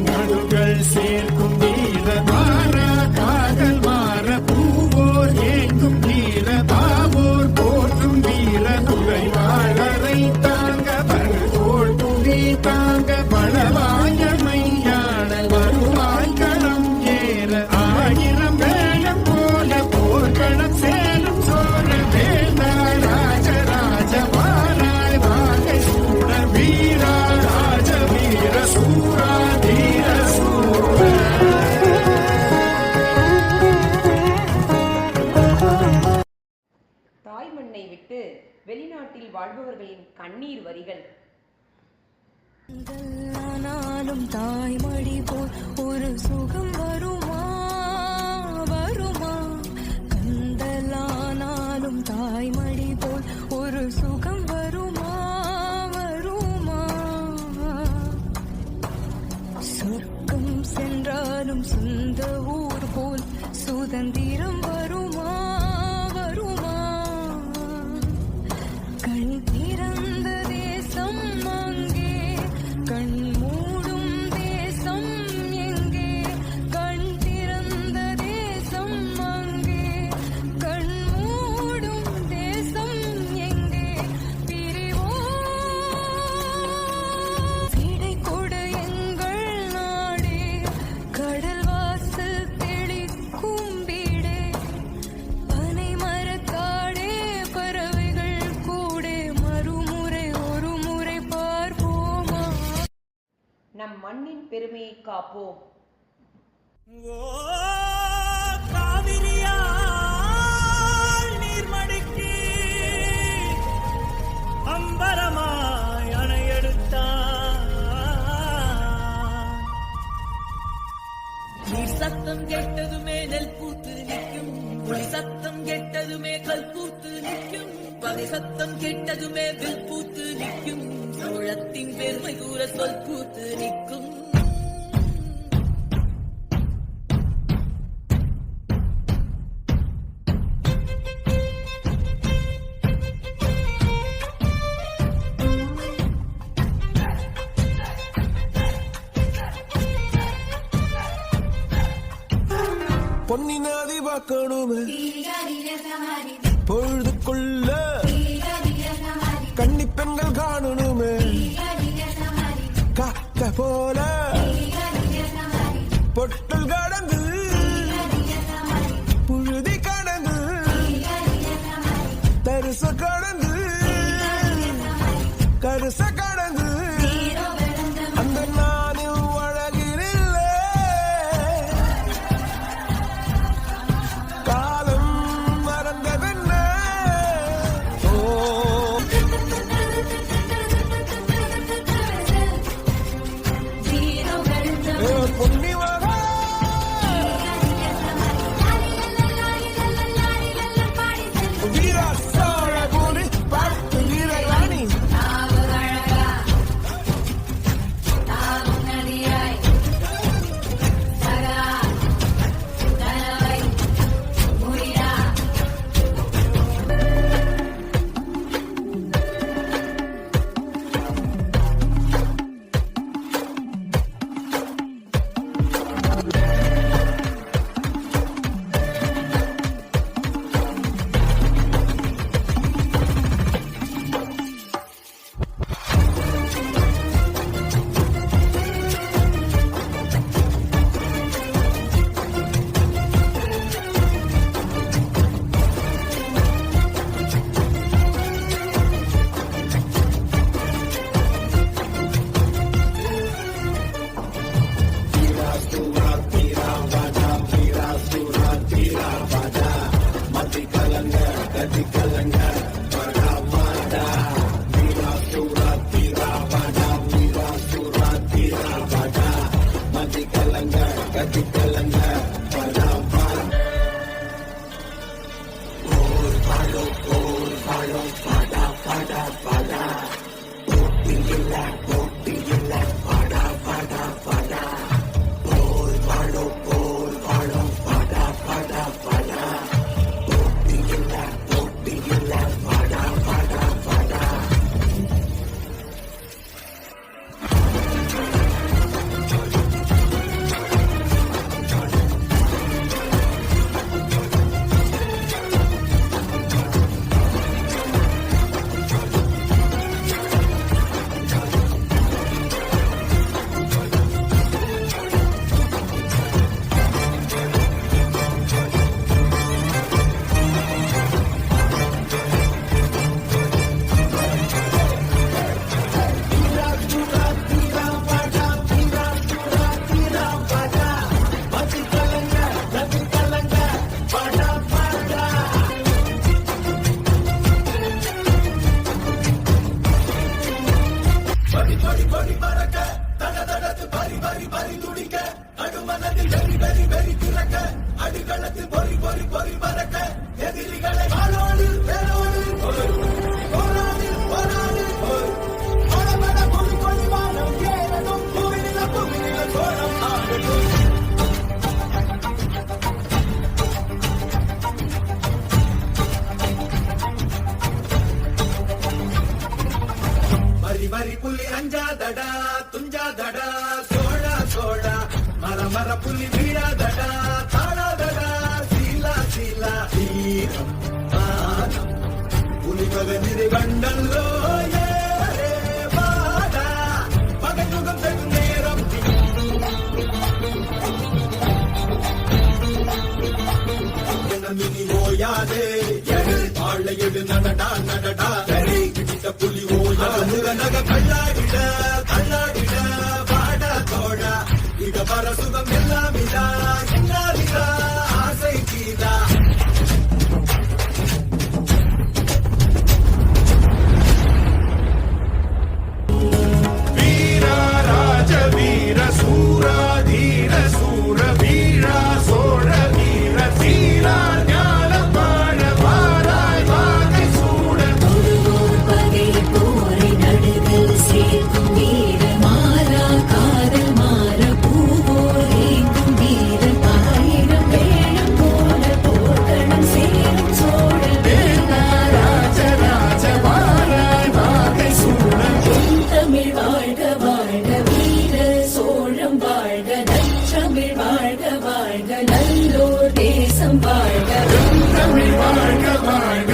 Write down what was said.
நாடுகள் சேர்க்கும் வீர மாற காதல் மாற பூவோர் ஏங்கும் வீர பாவோர் போற்றும் வீர துறைவாளரை தாங்க பருகோள் புவி தாங்க பலவாயமையாடல் வருவாய் களம் ஏற ஆயிரம் வேளம் போல போர்க்களம் சேலும் சோழ வேந்த ராஜராஜ வாராய் வாகை சூட வீரா ராஜ வீர சூரா தீர சூர. தாய்மண்ணை விட்டு வெளிநாட்டில் வாழ்பவர்களின் கண்ணீர் வரிகள். ஆனாலும் தாய்மடி போல் ஒரு சுகம் வருமா வருமா, கந்தலானாலும் தாய்மடி போல் ஒரு சுகம் வருமா வருமா, சொர்க்கம் சென்றாலும் சொந்த ஊர் போல் சுதந்திரம் வருமா வருமா, கண் திறந்த தேசம் அங்கே கண் மூடும் தேசம் எங்கே, கண் திறந்த தேசம் அங்கே கண் மூடும் தேசம் எங்கே, பிரிவோம் விடை கொடு எங்கள் நாடே, கடல் வாசல் தெளிக்கும் வீடே, பனை மரக்காடே பறவைகள் கூடே, மறுமுறை ஒரு முறை பார்ப்போமா. நம் மண்ணின் பெருமையை காப்போம். காவிரியால் நீர்மடிக்கு அம்பரமாய் அணையெடுத்தான். நீர் சத்தம் கேட்டதுமே நெல் பூத்து நிற்கும், ஒளி சத்தம் கேட்டதுமே கல் பூத்து நிற்கும், பகை சத்தம் கேட்டதுமே வில் பூத்து நிற்கும், சோழத்தின் பெருமை கூற சொல் பூத்து நிற்கும். பொன்னி நதி பார்க்கணுமே பொழுதுக்குள்ள, கன்னி பெண்கள் காணணுமே காக்க போல, பொட்டல் கடந்து புழுதி கடந்து தரிச கடந்து கருச கடந்து அந்த நானும் அழகினில்லை காலம் மறந்ததென்ன. ஓ பொன்னி வர வீரா சோழ பூமி பார்த்து வீரராணி வரி வரி புள்ளி அஞ்சாதடா துஞ்சாதடா சோழா சோழா மர மர புள்ளி வீழாதடா தாழாதடா சீலா சீலா வீரம் மானம் புலி மகனிரு கண்டல்லோ ஏரே வாடா பகஞ்சுகம் செல்லும் நேரம் மினி ஓயாதே எடு வாழை எடு நடடா நடடா சரி கிட்ட புலி ஓயா நக கள்ளாடிட கள்ளாடிட வாடா தோடா இத பர சுகம் எல்லாம் இதா என்னாலிதா ஆசை கீதா வீரா ராஜ வீர சூரா தீர சூர வீரா சோழ வீர தீரா ஞான பாட வாராய் வாகை சூட பகை போரை நடுவில் சேர்க்கும் வீர மாறா காதல் மாற பூவோர் ஏங்கும் வீரன் ஆயிரம் வேளம் போல போர்க்களம் சேரும் சோழ வேளா ராஜ ராஜ வாராய் வாகை சூட தமிழ் வாழ்க வாழ்க வீர சோழம் வாழ்க நற்றமிழ் வாழ்க வாழ்க நல்லோர் தேசம் வாழ்க தமிழ் வாழ்க வாழ்க